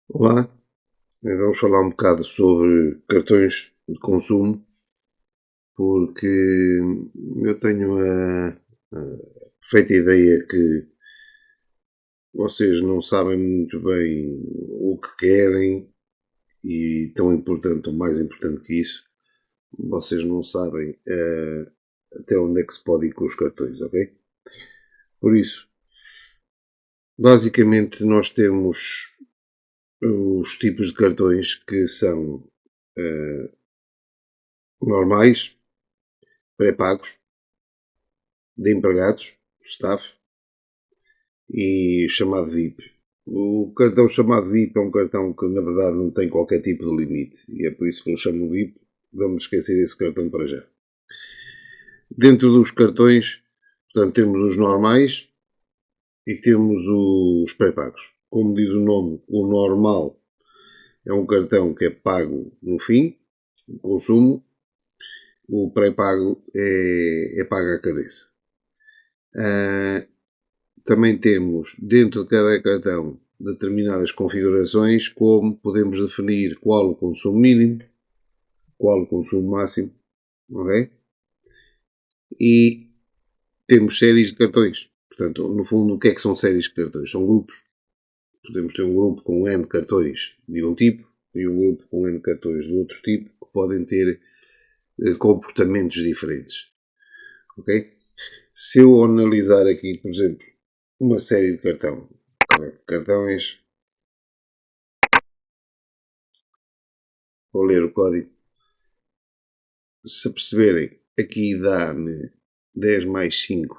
Olá, vamos falar um bocado sobre cartões de consumo, porque eu tenho a perfeita ideia que vocês não sabem muito bem o que querem e tão importante ou mais importante que isso, vocês não sabem até onde é que se pode ir com os cartões, ok? Por isso, basicamente nós temos os tipos de cartões que são normais, pré-pagos, de empregados, staff, e chamado VIP. O cartão chamado VIP é um cartão que na verdade não tem qualquer tipo de limite e é por isso que eu chamo VIP. Vamos esquecer esse cartão para já. Dentro dos cartões, portanto, temos os normais e temos os pré-pagos. Como diz o nome, o normal é um cartão que é pago no fim, o consumo. O pré-pago é pago à cabeça. Também temos dentro de cada cartão determinadas configurações, como podemos definir qual o consumo mínimo, qual o consumo máximo, ok? E temos séries de cartões. Portanto, no fundo, o que é que são séries de cartões? São grupos. Podemos ter um grupo com N cartões de um tipo e um grupo com N cartões de outro tipo, que podem ter comportamentos diferentes, ok? Se eu analisar aqui, por exemplo, uma série de cartões, vou ler o código. Se perceberem, aqui dá-me 10 mais 5,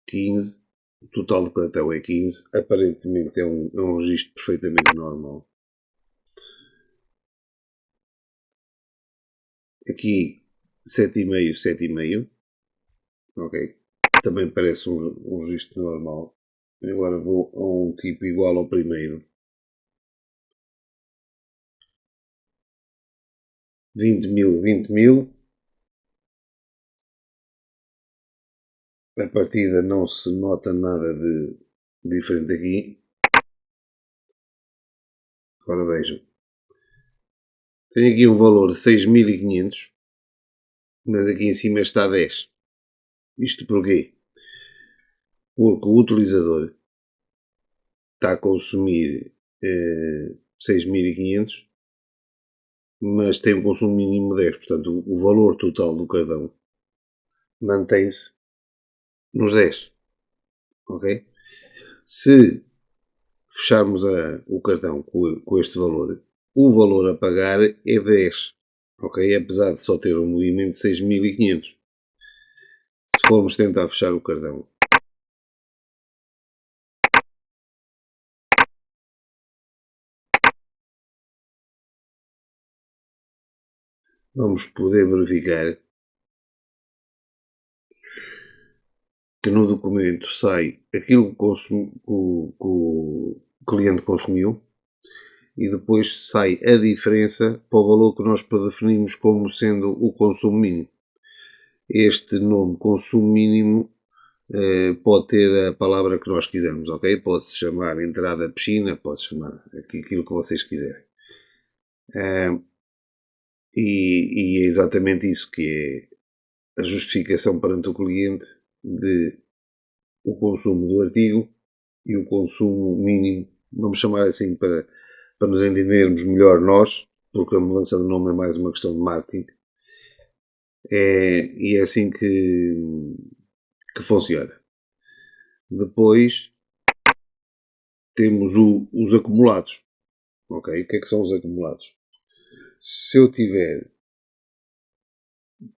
15. O total do cartão é 15. Aparentemente é um registro perfeitamente normal. Aqui 7,5, 7,5. Ok. Também parece um registro normal. Agora vou a um tipo igual ao primeiro. 20.000, 20.000. A partida não se nota nada de diferente aqui. Agora vejam. Tenho aqui um valor de 6.500, mas aqui em cima está 10. Isto porquê? Porque o utilizador está a consumir 6.500, mas tem um consumo mínimo de 10. Portanto, o valor total do cartão mantém-se nos 10. Ok? Se fecharmos o cartão com este valor, o valor a pagar é 10. Ok? Apesar de só ter um movimento de 6.500. Se formos tentar fechar o cartão, vamos poder verificar que no documento sai aquilo que o cliente consumiu e depois sai a diferença para o valor que nós predefinimos como sendo o consumo mínimo. Este nome consumo mínimo pode ter a palavra que nós quisermos, ok? Pode-se chamar entrada piscina, pode-se chamar aquilo que vocês quiserem. E é exatamente isso que é a justificação perante o cliente de o consumo do artigo e o consumo mínimo, vamos chamar assim para nos entendermos melhor nós, porque a mudança de nome é mais uma questão de marketing, e é assim que funciona. Depois temos os acumulados. Ok? O que é que são os acumulados? Se eu tiver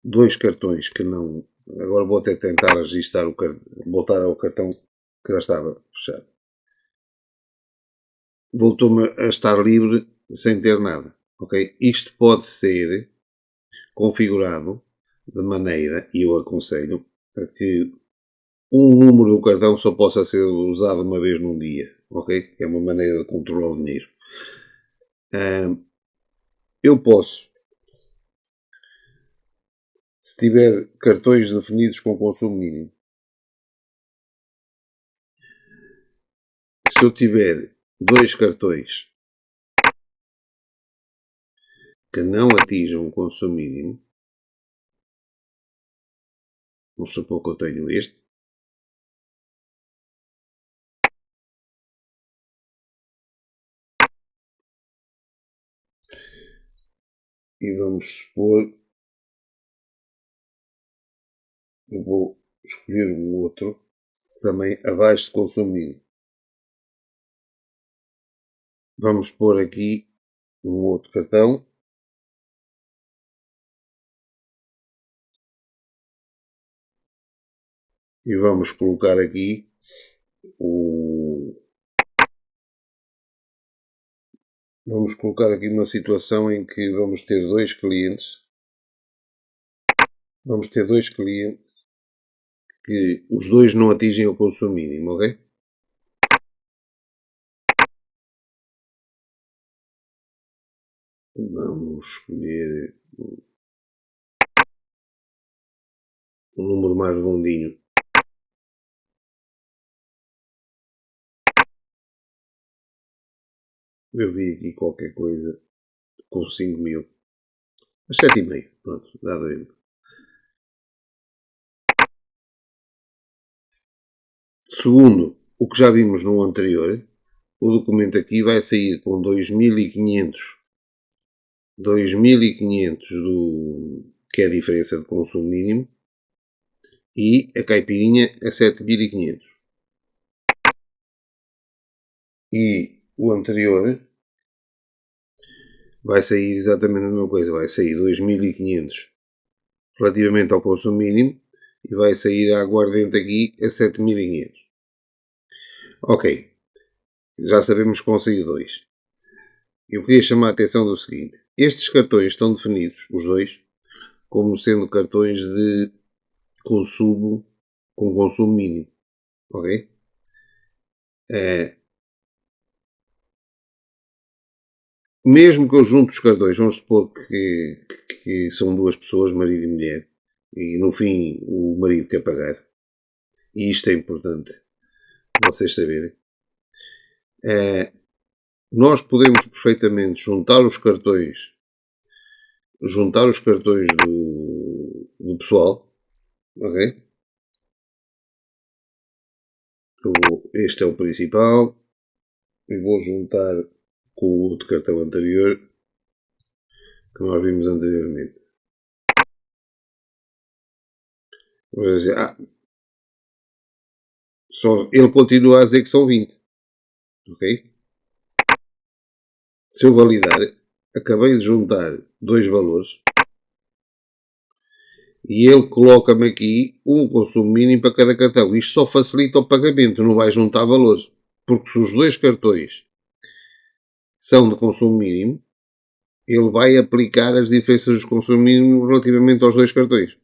dois cartões que não. Agora vou até tentar registrar voltar ao cartão que já estava fechado. Voltou-me a estar livre sem ter nada. Ok? Isto pode ser configurado de maneira, e eu aconselho, a que um número do cartão só possa ser usado uma vez num dia. Ok? É uma maneira de controlar o dinheiro. Eu posso, se tiver cartões definidos com consumo mínimo, se eu tiver dois cartões que não atinjam o consumo mínimo, vamos supor que eu tenho este, e vamos supor, eu vou escolher um outro também abaixo de consumo mínimo. Vamos pôr aqui um outro cartão. E vamos colocar aqui vamos colocar aqui uma situação em que vamos ter dois clientes. Vamos ter dois clientes que os dois não atingem o consumo mínimo, ok? Vamos escolher um número mais redondinho. Eu vi aqui qualquer coisa com 5.000. Mas 7,5. Pronto, dá bem. Segundo o que já vimos no anterior, o documento aqui vai sair com 2.500 que é a diferença de consumo mínimo, e a caipirinha a 7.500. E o anterior vai sair exatamente a mesma coisa, vai sair 2.500 relativamente ao consumo mínimo e vai sair a aguardente aqui a 7.500. Ok, já sabemos que vão sair dois. Eu queria chamar a atenção do seguinte: estes cartões estão definidos, os dois, como sendo cartões de consumo com consumo mínimo. Ok? Mesmo que eu junte os cartões, vamos supor que são duas pessoas, marido e mulher, e no fim o marido quer pagar, e isto é importante vocês saberem, nós podemos perfeitamente juntar os cartões do pessoal, ok? Este é o principal, e vou juntar com o outro cartão anterior que nós vimos anteriormente. Vou dizer, ele continua a dizer que são 20. Ok? Se eu validar, acabei de juntar dois valores e ele coloca-me aqui um consumo mínimo para cada cartão. Isto só facilita o pagamento, não vai juntar valores. Porque se os dois cartões são de consumo mínimo, ele vai aplicar as diferenças dos consumos mínimos relativamente aos dois cartões.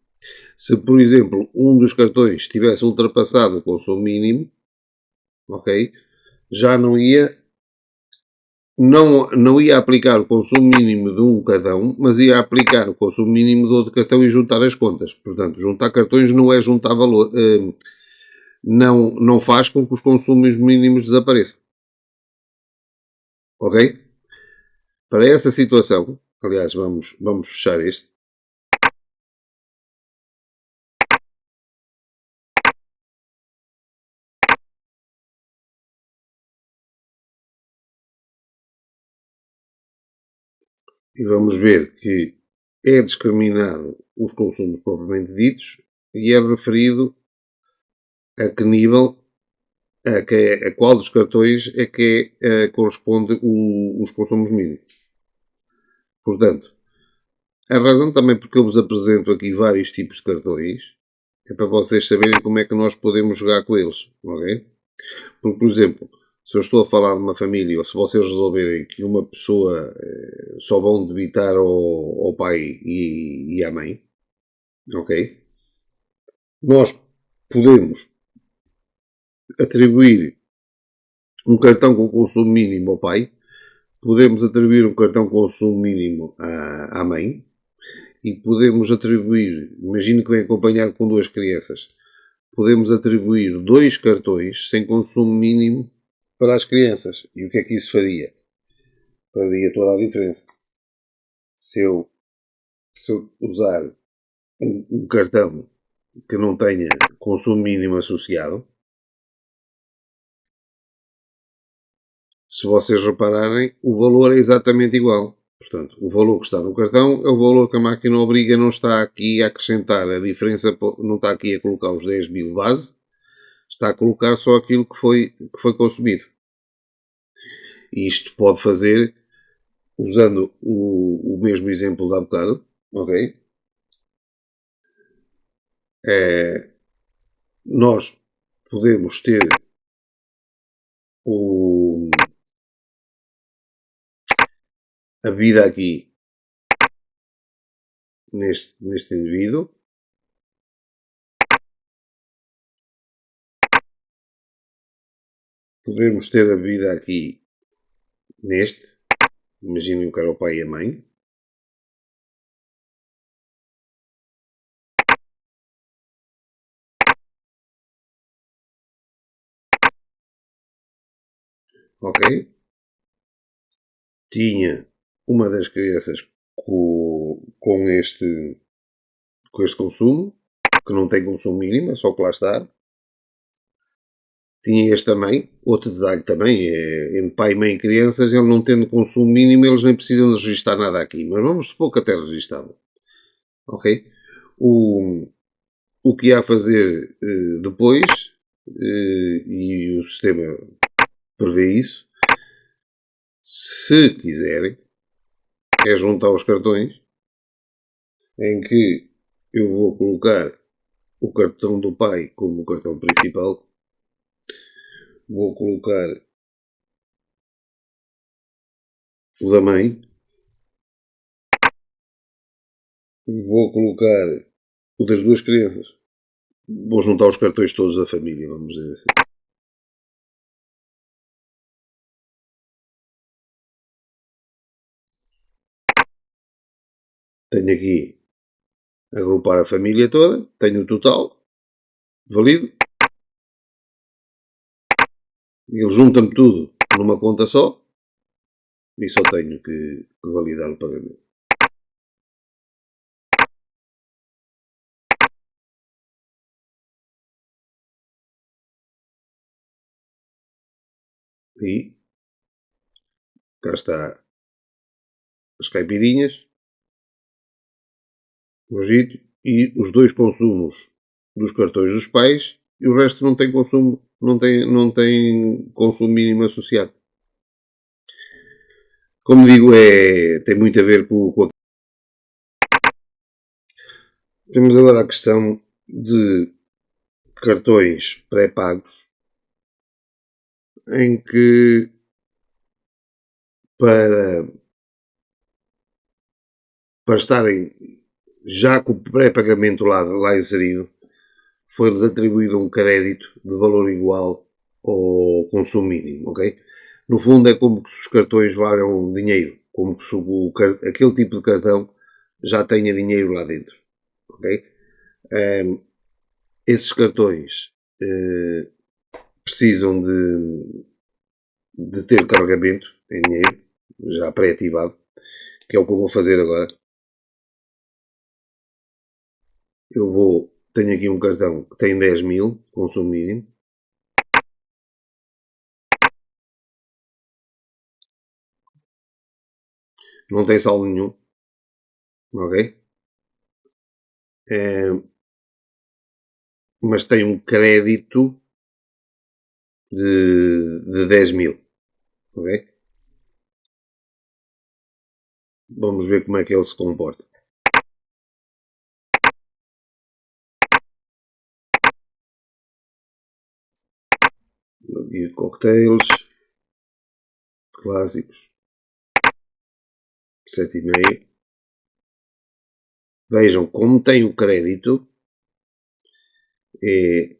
Se, por exemplo, um dos cartões tivesse ultrapassado o consumo mínimo, ok, já não ia aplicar o consumo mínimo de um cartão, mas ia aplicar o consumo mínimo do outro cartão e juntar as contas. Portanto, juntar cartões não é juntar valor, não faz com que os consumos mínimos desapareçam. Ok? Para essa situação, aliás, vamos fechar este. E vamos ver que é discriminado os consumos propriamente ditos e é referido a que nível, a qual dos cartões é que corresponde os consumos mínimos. Portanto, a razão também porque eu vos apresento aqui vários tipos de cartões é para vocês saberem como é que nós podemos jogar com eles, ok? Porque, por exemplo, se eu estou a falar de uma família, ou se vocês resolverem que uma pessoa só vão debitar ao pai e à mãe, ok? Nós podemos atribuir um cartão com consumo mínimo ao pai, podemos atribuir um cartão com consumo mínimo à mãe e podemos atribuir, imagino que vem acompanhado com duas crianças, podemos atribuir dois cartões sem consumo mínimo para as crianças. E o que é que isso faria? Faria toda a diferença. Se eu usar um cartão que não tenha consumo mínimo associado, se vocês repararem, o valor é exatamente igual. Portanto, o valor que está no cartão é o valor que a máquina obriga, não está aqui a acrescentar a diferença, não está aqui a colocar os 10.000 base, está a colocar só aquilo que foi consumido. E isto pode fazer, usando o mesmo exemplo de há bocado, ok? Nós podemos ter a vida aqui neste indivíduo. Podemos ter a vida aqui neste. Imaginem que era o pai e a mãe. Ok? Tinha uma das crianças com este consumo, que não tem consumo mínimo, só que lá está. Tinha este também, outro detalhe também, é entre pai, mãe e crianças, ele não tendo consumo mínimo, eles nem precisam de registrar nada aqui, mas vamos supor que até registavam. Ok? O que há a fazer depois, e o sistema prevê isso, se quiserem, é juntar os cartões, em que eu vou colocar o cartão do pai como o cartão principal, vou colocar o da mãe, vou colocar o das duas crianças, vou juntar os cartões todos da família, vamos dizer assim. Tenho aqui agrupar a família toda, tenho o total, valido, ele junta-me tudo numa conta só e só tenho que validar o pagamento. E cá está as caipirinhas, o agito e os dois consumos dos cartões dos pais e o resto não tem consumo, não tem consumo mínimo associado. Como digo, tem muito a ver com a... Temos agora a questão de cartões pré-pagos em que para estarem já com o pré-pagamento lá inserido, foi-lhes atribuído um crédito de valor igual ao consumo mínimo, ok? No fundo é como se os cartões valham dinheiro, como se aquele tipo de cartão já tenha dinheiro lá dentro, ok? Esses cartões precisam de ter carregamento em dinheiro, já pré-ativado, que é o que eu vou fazer agora. Tenho aqui um cartão que tem 10.000, consumo mínimo. Não tem saldo nenhum. Ok? Mas tem um crédito de 10.000. Ok? Vamos ver como é que ele se comporta. E cocktails clássicos 7,5. Vejam como tem o crédito.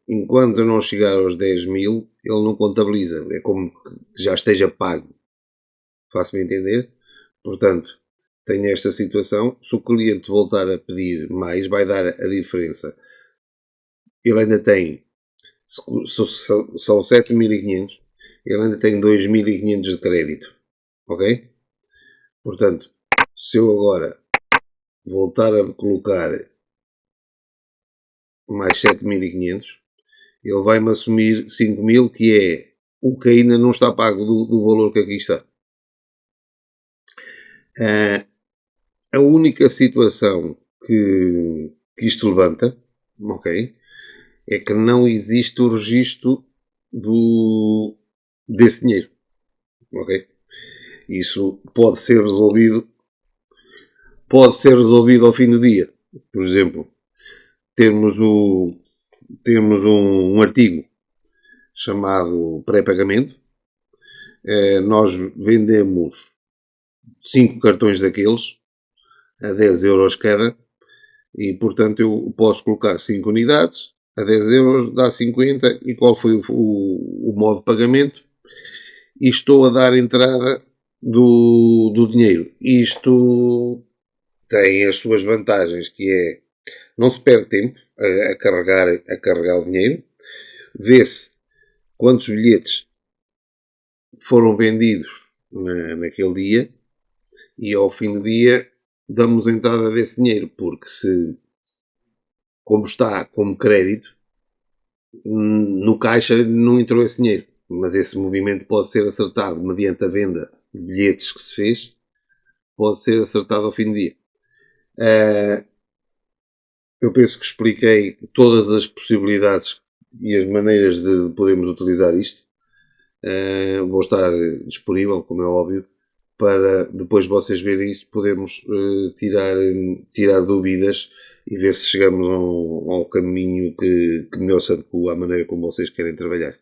Enquanto não chegar aos 10.000, ele não contabiliza. É como que já esteja pago. Faço-me entender? Portanto, tenho esta situação. Se o cliente voltar a pedir mais, vai dar a diferença. Ele ainda tem, são 7.500, ele ainda tem 2.500 de crédito, ok? Portanto, se eu agora voltar a colocar mais 7.500, ele vai-me assumir 5.000, que é o que ainda não está pago do valor que aqui está. A única situação que isto levanta, ok, é que não existe o registro desse dinheiro, ok? Isso pode ser resolvido ao fim do dia. Por exemplo, temos um artigo chamado pré-pagamento. Nós vendemos 5 cartões daqueles a 10 euros cada e, portanto, eu posso colocar 5 unidades a 10 euros, dá 50. E qual foi o modo de pagamento? E estou a dar entrada do dinheiro. Isto tem as suas vantagens, que é não se perde tempo a carregar o dinheiro, vê-se quantos bilhetes foram vendidos naquele dia e ao fim do dia damos entrada desse dinheiro, porque se, como está como crédito, no caixa não entrou esse dinheiro, mas esse movimento pode ser acertado mediante a venda de bilhetes que se fez, pode ser acertado ao fim do dia. Eu penso que expliquei todas as possibilidades e as maneiras de podermos utilizar isto. Vou estar disponível, como é óbvio, para depois vocês verem isto, podemos tirar dúvidas e ver se chegamos ao caminho que melhor se adequa à maneira como vocês querem trabalhar.